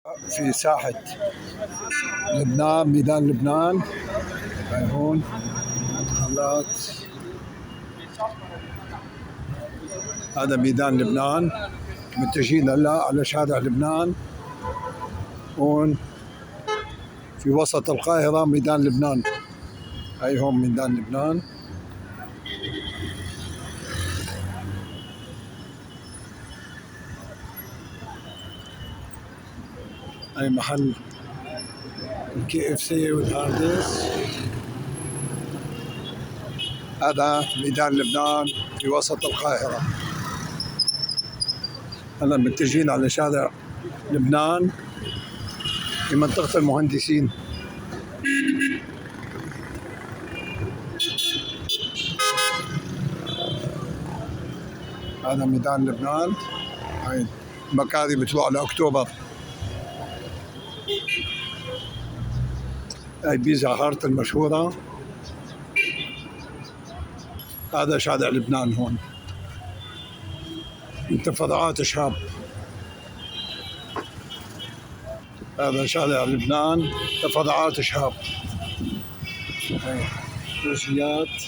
في ساحة لبنان، ميدان لبنان. هاي هون محلات، هذا ميدان لبنان. متجهين هلا على شارع لبنان. هون في وسط القاهرة ميدان لبنان. هاي هون ميدان لبنان. هاي محل KFC والهارديس. هذا ميدان لبنان في وسط القاهرة. هلا متجهين على شارع لبنان في منطقة المهندسين. هذا ميدان لبنان. هاي مكاري بتروح على أكتوبر. هاي بيتزا هارت المشهورة. هذا شارع لبنان هون، من تفرعات شهاب. هذا شارع لبنان تفرعات شهاب. هاي كرسيات.